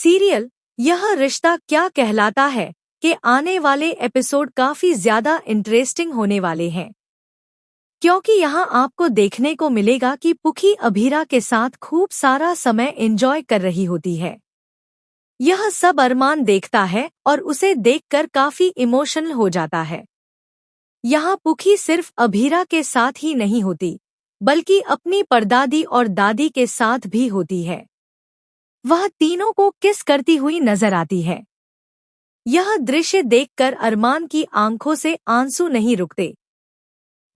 Serial यह रिश्ता क्या कहलाता है कि आने वाले एपिसोड काफी ज्यादा इंटरेस्टिंग होने वाले हैं, क्योंकि यहाँ आपको देखने को मिलेगा कि पुखी अभीरा के साथ खूब सारा समय एंजॉय कर रही होती है। यह सब अरमान देखता है और उसे देखकर काफी इमोशनल हो जाता है। यहाँ पुखी सिर्फ अभीरा के साथ ही नहीं होती, बल्कि अपनी परदादी और दादी के साथ भी होती है। वह तीनों को किस करती हुई नजर आती है। यह दृश्य देखकर अरमान की आंखों से आंसू नहीं रुकते।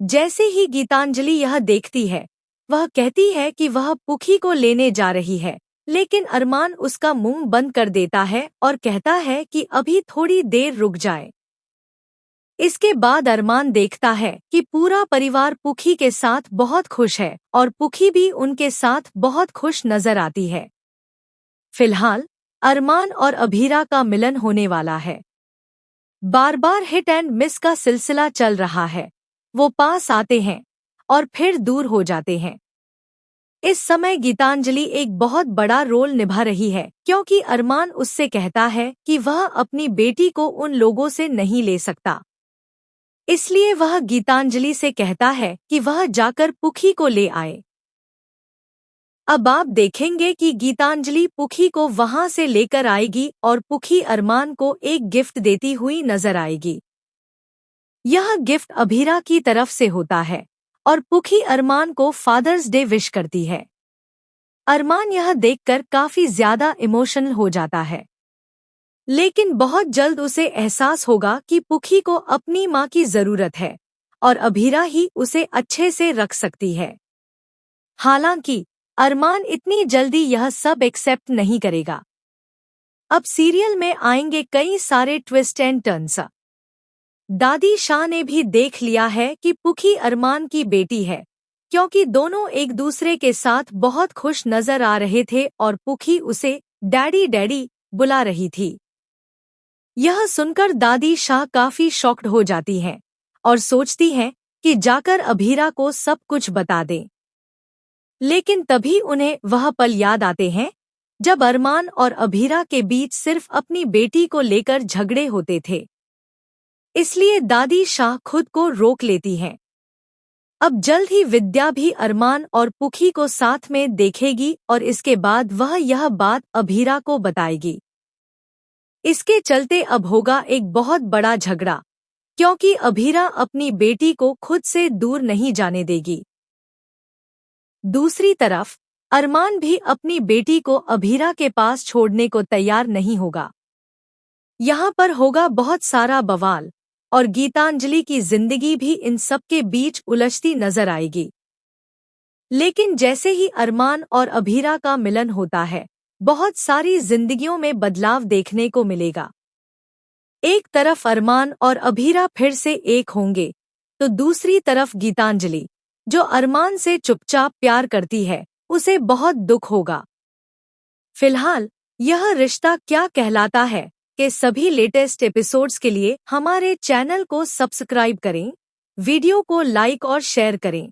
जैसे ही गीतांजलि यह देखती है, वह कहती है कि वह पुखी को लेने जा रही है, लेकिन अरमान उसका मुंह बंद कर देता है और कहता है कि अभी थोड़ी देर रुक जाए। इसके बाद अरमान देखता है कि पूरा परिवार पुखी के साथ बहुत खुश है और पुखी भी उनके साथ बहुत खुश नजर आती है। फिलहाल अरमान और अभीरा का मिलन होने वाला है। बार बार हिट एंड मिस का सिलसिला चल रहा है। वो पास आते हैं और फिर दूर हो जाते हैं। इस समय गीतांजलि एक बहुत बड़ा रोल निभा रही है, क्योंकि अरमान उससे कहता है कि वह अपनी बेटी को उन लोगों से नहीं ले सकता। इसलिए वह गीतांजलि से कहता है कि वह जाकर पुखी को ले आए। अब आप देखेंगे कि गीतांजलि पुखी को वहां से लेकर आएगी और पुखी अरमान को एक गिफ्ट देती हुई नजर आएगी। यह गिफ्ट अभीरा की तरफ से होता है और पुखी अरमान को फादर्स डे विश करती है। अरमान यह देखकर काफी ज्यादा इमोशनल हो जाता है, लेकिन बहुत जल्द उसे एहसास होगा कि पुखी को अपनी माँ की जरूरत है और अभीरा ही उसे अच्छे से रख सकती है। हालांकि अरमान इतनी जल्दी यह सब एक्सेप्ट नहीं करेगा। अब सीरियल में आएंगे कई सारे ट्विस्ट एंड टर्न्स। दादी शाह ने भी देख लिया है कि पुखी अरमान की बेटी है, क्योंकि दोनों एक दूसरे के साथ बहुत खुश नजर आ रहे थे और पुखी उसे डैडी डैडी बुला रही थी। यह सुनकर दादी शाह काफी शॉक्ड हो जाती हैं और सोचती हैं कि जाकर अभीरा को सब कुछ बता दें। लेकिन तभी उन्हें वह पल याद आते हैं जब अरमान और अभीरा के बीच सिर्फ अपनी बेटी को लेकर झगड़े होते थे। इसलिए दादी शाह खुद को रोक लेती हैं। अब जल्द ही विद्या भी अरमान और पुखी को साथ में देखेगी और इसके बाद वह यह बात अभीरा को बताएगी। इसके चलते अब होगा एक बहुत बड़ा झगड़ा, क्योंकि अभीरा अपनी बेटी को खुद से दूर नहीं जाने देगी। दूसरी तरफ अरमान भी अपनी बेटी को अभीरा के पास छोड़ने को तैयार नहीं होगा। यहाँ पर होगा बहुत सारा बवाल और गीतांजलि की जिंदगी भी इन सब के बीच उलझती नजर आएगी। लेकिन जैसे ही अरमान और अभीरा का मिलन होता है, बहुत सारी जिंदगियों में बदलाव देखने को मिलेगा। एक तरफ अरमान और अभीरा फिर से एक होंगे, तो दूसरी तरफ गीतांजलि, जो अरमान से चुपचाप प्यार करती है, उसे बहुत दुख होगा। फिलहाल यह रिश्ता क्या कहलाता है के सभी लेटेस्ट एपिसोड्स के लिए हमारे चैनल को सब्सक्राइब करें, वीडियो को लाइक और शेयर करें।